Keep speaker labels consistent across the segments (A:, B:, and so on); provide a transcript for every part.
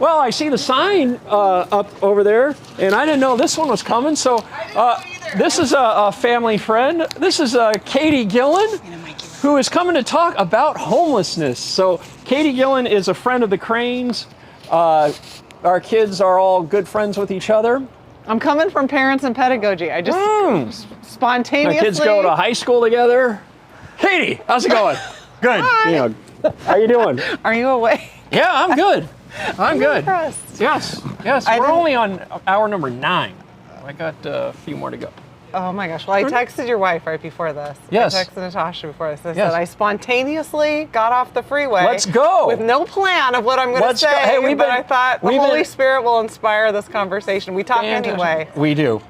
A: Well, I see the sign up over there, and I didn't know this one was coming. So this is a family friend. This is Katie Gillin, who is coming to talk about homelessness. So Katie Gillin is a friend of the Cranes. Our kids are all good friends with each other.
B: I'm coming from parents and pedagogy. I just spontaneously.
A: My kids go to high school together. Katie, how's it going? Good.
B: Hi.
A: You know, how you doing?
B: Are you awake?
A: Yeah, I'm good. I'm good.
B: Impressed.
A: Yes. We're only on hour number 9. I got a few more to go.
B: Oh my gosh. Well, I texted your wife right before this.
A: Yes.
B: I texted Natasha before this. I
A: Yes.
B: said I spontaneously got off the freeway.
A: Let's go.
B: With no plan of what I'm going to say.
A: Hey,
B: but I thought the Holy Spirit will inspire this conversation. We talk anyway.
A: We do.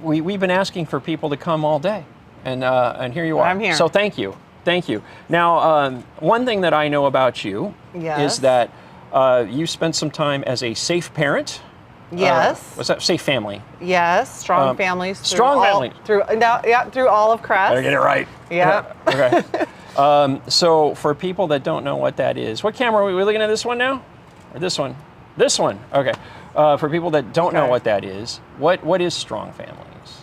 A: We've been asking for people to come all day, and here you are.
B: I'm here.
A: So thank you. Now, one thing that I know about you is that you spent some time as a safe parent.
B: Yes.
A: Was that safe family?
B: Yes. Strong families.
A: Through
B: all of Crest.
A: Better get it right.
B: Yeah.
A: Okay. So for people that don't know what that is, what camera are we looking at? This one now, or this one? This one. Okay. For people that don't know what that is, what is Strong Families?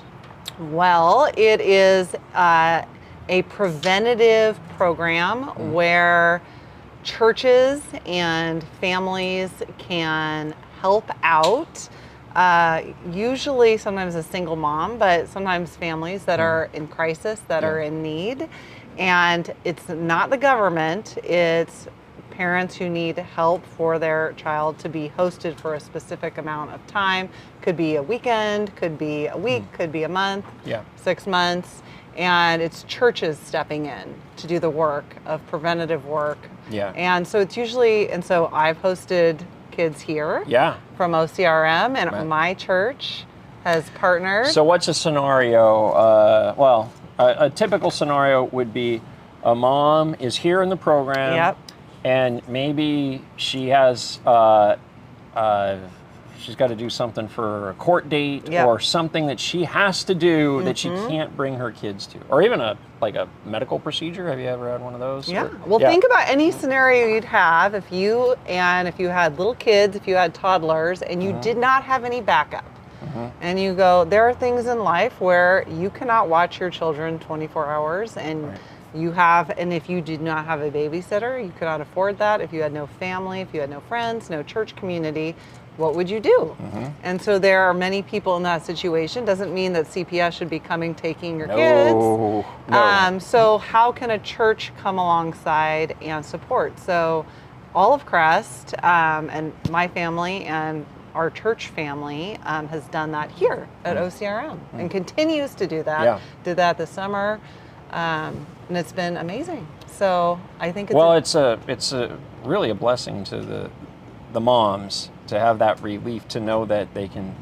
B: Well, it is a preventative program where churches and families can help out. Usually, sometimes a single mom, but sometimes families that are in crisis, that are in need. And it's not the government, it's parents who need help for their child to be hosted for a specific amount of time. Could be a weekend, could be a week, could be a month, 6 months. And it's churches stepping in to do the work of preventative work.
A: Yeah.
B: And so it's usually, and so I've hosted kids here from OCRM, and my church has partnered.
A: So what's a scenario? A typical scenario would be a mom is here in the program, and maybe she has she's got to do something for a court date or something that she has to do that she can't bring her kids to, or even a medical procedure. Have you ever had one of those?
B: Think about any scenario you'd have if you had little kids, if you had toddlers, and you did not have any backup. And you go, there are things in life where you cannot watch your children 24 hours, and and if you did not have a babysitter, you could not afford that. If you had no family, if you had no friends, no church community, what would you do? And so there are many people in that situation. Doesn't mean that CPS should be taking your kids.
A: No.
B: So how can a church come alongside and support? So all of Crest and my family and our church family has done that here at OCRM and continues to do that. Did that this summer, and it's been amazing. So I think
A: it's really a blessing to the moms to have that relief, to know that they can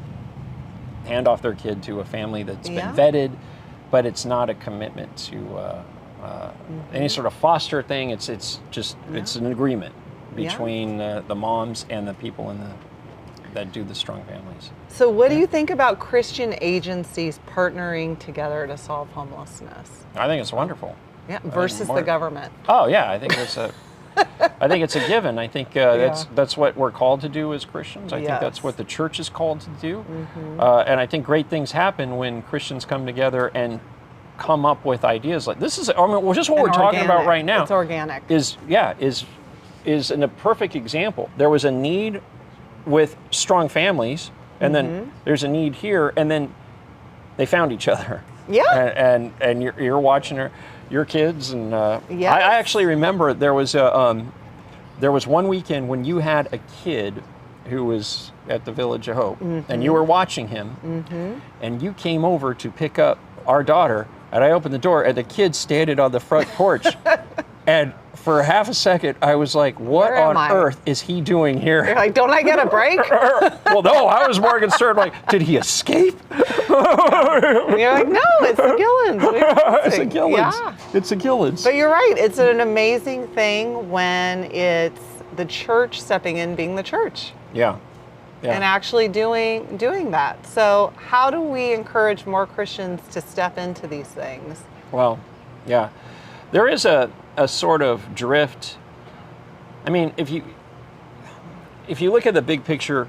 A: hand off their kid to a family that's been vetted, but it's not a commitment to any sort of foster thing. It's an agreement between the moms and the people that do the Strong Families.
B: So what do you think about Christian agencies partnering together to solve homelessness?
A: I think it's wonderful.
B: Yeah, versus the government.
A: Oh yeah, I think it's a given. I think that's what we're called to do as Christians. I think that's what the church is called to do. And I think great things happen when Christians come together and come up with ideas like this. Just what we're talking about right now.
B: It's organic.
A: Is a perfect example. There was a need with Strong Families, and then there's a need here, and then they found each other. Yeah. And you're watching your kids, and I actually remember there was one weekend when you had a kid who was at the Village of Hope, and you were watching him, and you came over to pick up our daughter, and I opened the door, and the kid standing on the front porch, and for half a second, I was like, what on earth is he doing here?
B: You're like, don't I get a break?
A: Well, no, I was more concerned, did he escape?
B: And you're like, no, it's the Gillins.
A: It's the Gillins. Yeah. It's the Gillins.
B: But you're right. It's an amazing thing when it's the church stepping in, being the church.
A: Yeah.
B: And actually doing that. So how do we encourage more Christians to step into these things?
A: Well, yeah. There is a sort of drift. I mean, if you look at the big picture,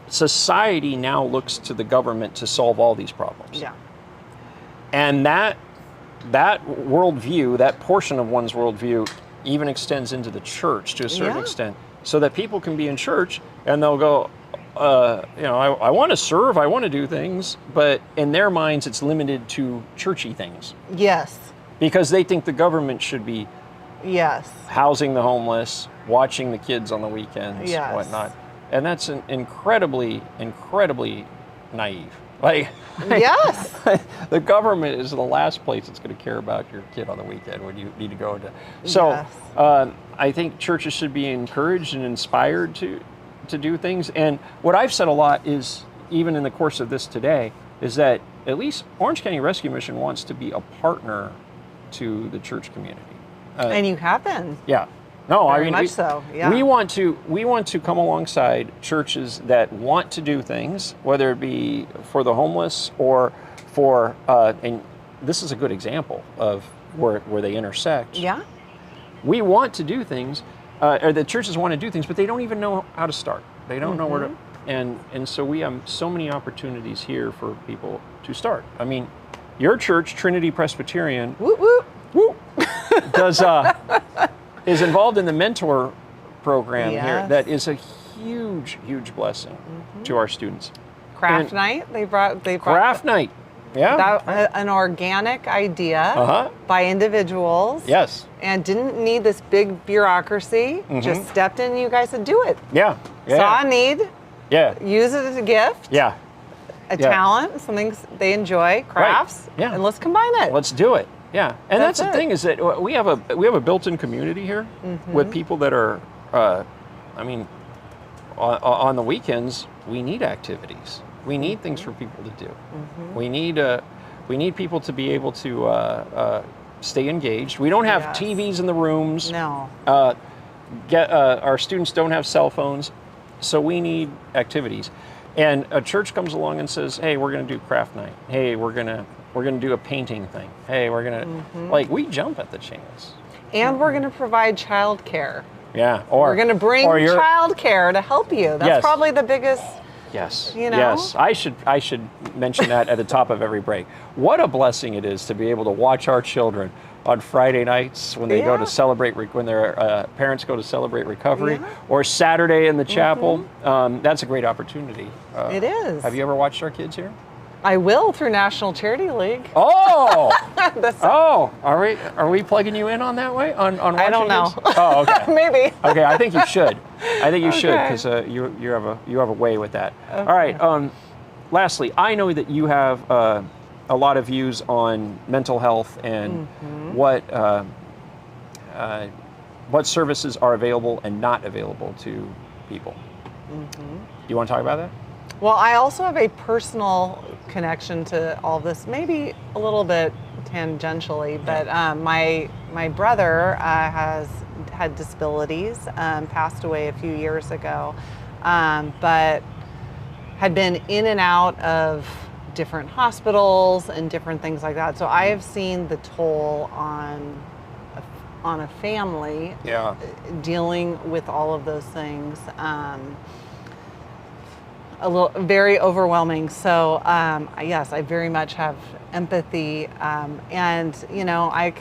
A: society now looks to the government to solve all these problems.
B: Yeah.
A: And that worldview, that portion of one's worldview, even extends into the church to a certain extent, so that people can be in church and they'll go, I want to serve, I want to do things, but in their minds it's limited to churchy things.
B: Yes.
A: Because they think the government should be
B: Yes.
A: housing the homeless, watching the kids on the weekends,
B: Yes.
A: whatnot. And that's incredibly, incredibly naive. Like,
B: Yes.
A: the government is the last place that's going to care about your kid on the weekend when you need to go to. So
B: Yes.
A: I think churches should be encouraged and inspired to do things. And what I've said a lot is, even in the course of this today, is that at least Orange County Rescue Mission wants to be a partner to the church community.
B: And you have been.
A: Yeah. No,
B: Very
A: I mean,
B: much so. Yeah.
A: we want to come alongside churches that want to do things, whether it be for the homeless or for, and this is a good example of where they intersect.
B: Yeah.
A: We want to do things, or the churches want to do things, but they don't even know how to start. They don't know where to, and so we have so many opportunities here for people to start. I mean, your church, Trinity Presbyterian,
B: Whoop whoop.
A: whoop, does is involved in the mentor program here. That is a huge, huge blessing to our students.
B: Craft night. They brought
A: Craft night. Yeah.
B: that, an organic idea by individuals.
A: Yes.
B: And didn't need this big bureaucracy. Just stepped in and you guys said, do it.
A: Yeah.
B: Saw a need.
A: Yeah.
B: Use it as a gift.
A: Yeah.
B: A talent, something they enjoy, crafts.
A: Right. Yeah.
B: And let's combine it.
A: Let's do it. Yeah. And that's the
B: it.
A: thing, is that we have a built-in community here with people that are, on the weekends, we need activities. We need things for people to do. We need people to be able to stay engaged. We don't have TVs in the rooms.
B: No.
A: Our students don't have cell phones, so we need activities. And a church comes along and says, "Hey, we're going to do craft night. Hey, we're going to do a painting thing. Hey, we're going to we jump at the chance."
B: And we're going to provide childcare.
A: Yeah.
B: We're going to bring childcare to help you. That's probably the biggest.
A: Yes.
B: You know?
A: Yes. I should mention that at the top of every break. What a blessing it is to be able to watch our children on Friday nights when they go to celebrate, when their parents go to celebrate recovery, or Saturday in the chapel. That's a great opportunity.
B: It is.
A: Have you ever watched our kids here?
B: I will, through National Charity League.
A: Oh, are we plugging you in on that way? On watching
B: I don't know.
A: kids? Oh, okay.
B: Maybe.
A: Okay, I think you should. I think you should, because you have a way with that.
B: Okay.
A: All right. Lastly, I know that you have a lot of views on mental health and what services are available and not available to people. You want to talk about that?
B: Well, I also have a personal connection to all of this, maybe a little bit tangentially, but my brother has had disabilities, passed away a few years ago, but had been in and out of different hospitals and different things like that. So I have seen the toll on a family dealing with all of those things. Very overwhelming. So yes, I very much have empathy, and I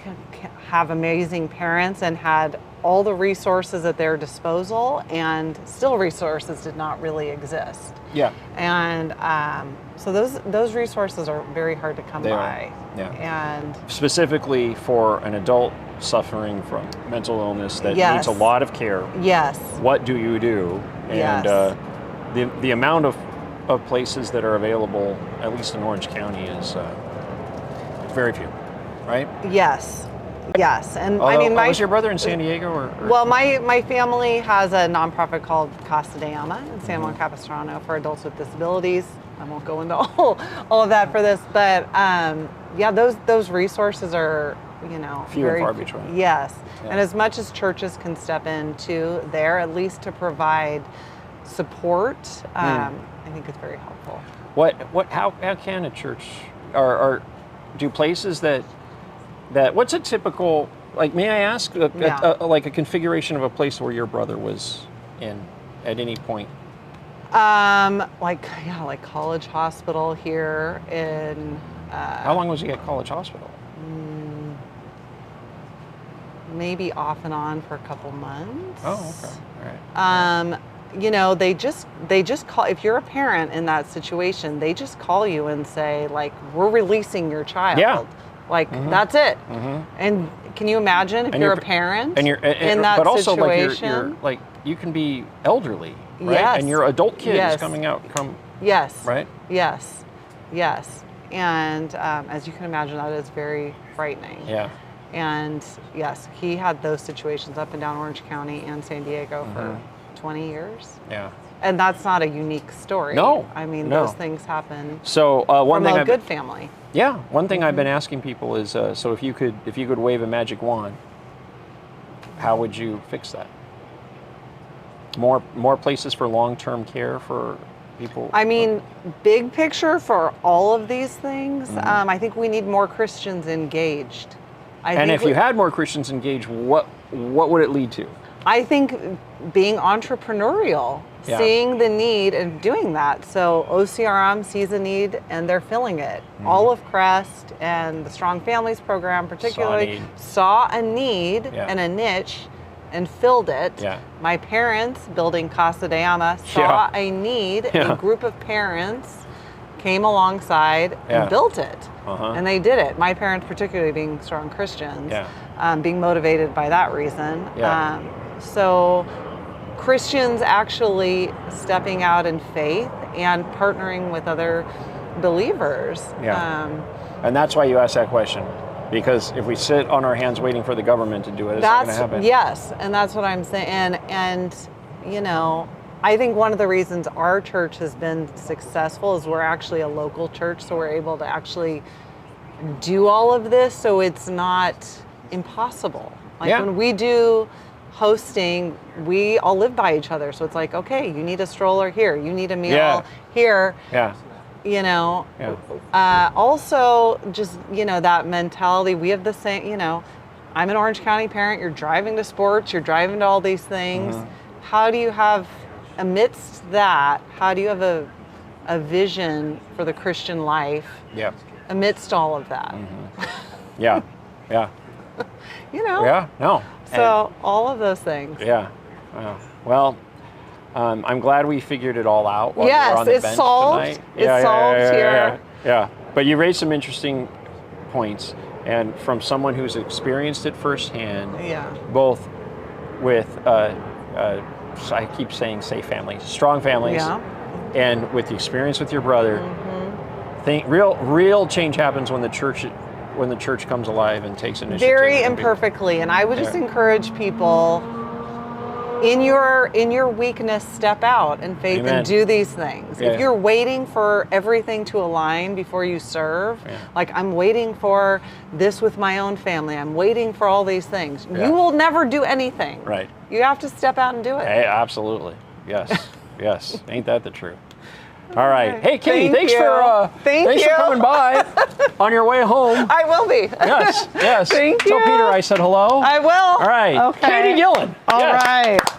B: have amazing parents and had all the resources at their disposal, and still resources did not really exist.
A: Yeah.
B: And so those resources are very hard to come by.
A: Yeah.
B: And
A: specifically for an adult suffering from mental illness that needs a lot of care.
B: Yes.
A: What do you do? And the amount of places that are available, at least in Orange County, is very few, right?
B: Yes. Yes. And
A: Although,
B: I mean,
A: was your brother in San Diego or?
B: Well, my family has a nonprofit called Casa de Ama in San Juan Capistrano for adults with disabilities. I won't go into all of that for this, but those resources are
A: few and far between.
B: Yes. And as much as churches can step into there, at least to provide support, I think it's very helpful.
A: How can a church, or do places that what's a typical, like, may I ask, like a configuration of a place where your brother was in? at any point?
B: Like College Hospital here in.
A: How long was he at College Hospital?
B: Maybe off and on for a couple months.
A: Oh, okay. All right.
B: You know, they just call, if you're a parent in that situation, they just call you and say, like, we're releasing your child.
A: Yeah.
B: Like, that's it. And can you imagine if you're a parent in that
A: but also
B: situation?
A: you're like, you can be elderly, right?
B: Yes.
A: And your adult kid
B: Yes.
A: is coming out,
B: Yes.
A: right?
B: Yes. Yes. And as you can imagine, that is very frightening.
A: Yeah.
B: And yes, he had those situations up and down Orange County and San Diego for 20 years.
A: Yeah.
B: And that's not a unique story.
A: No.
B: I mean,
A: No.
B: those things happen
A: So one
B: from
A: thing
B: a good family.
A: Yeah, one thing I've been asking people is, so if you could wave a magic wand, how would you fix that? More places for long-term care for people?
B: I mean, big picture for all of these things, I think we need more Christians engaged.
A: And if you had more Christians engaged, what would it lead to?
B: I think being entrepreneurial, seeing the need and doing that. So OCRM sees a need and they're filling it. All of Crest and the Strong Families program particularly saw a need and a niche and filled it.
A: Yeah.
B: My parents building Casa de Ama saw a need, a group of parents came alongside and built it. And they did it. My parents particularly being strong Christians, being motivated by that reason. So Christians actually stepping out in faith and partnering with other believers.
A: And that's why you asked that question. Because if we sit on our hands waiting for the government to do it, it's not going to happen.
B: Yes, and that's what I'm saying. And you know, I think one of the reasons our church has been successful is we're actually a local church, so we're able to actually do all of this, so it's not impossible. Like when we do hosting, we all live by each other, so it's like, okay, you need a stroller here, you need a meal here. You know, also just, you know, that mentality, we have the same, you know, I'm an Orange County parent, you're driving to sports, you're driving to all these things. How do you have, amidst that, how do you have a vision for the Christian life amidst all of that?
A: Yeah.
B: You know?
A: Yeah, no.
B: So all of those things.
A: Yeah. Well, I'm glad we figured it all out while we were on the bench tonight.
B: It's solved here.
A: Yeah. But you raised some interesting points, and from someone who's experienced it firsthand, both with, I keep saying safe families, strong families, and with the experience with your brother, real change happens when the church comes alive and takes initiative.
B: Very imperfectly, and I would just encourage people, in your weakness, step out in faith and do these things. If you're waiting for everything to align before you serve, like I'm waiting for this with my own family, I'm waiting for all these things, you will never do anything.
A: Right.
B: You have to step out and do it.
A: Hey, absolutely. Yes. Yes. Ain't that the truth? All right. Hey, Katie, thanks for coming by on your way home.
B: I will be.
A: Yes.
B: Thank you.
A: Tell Peter I said hello.
B: I will.
A: All right.
B: Okay.
A: Katie Gillin.
B: All right.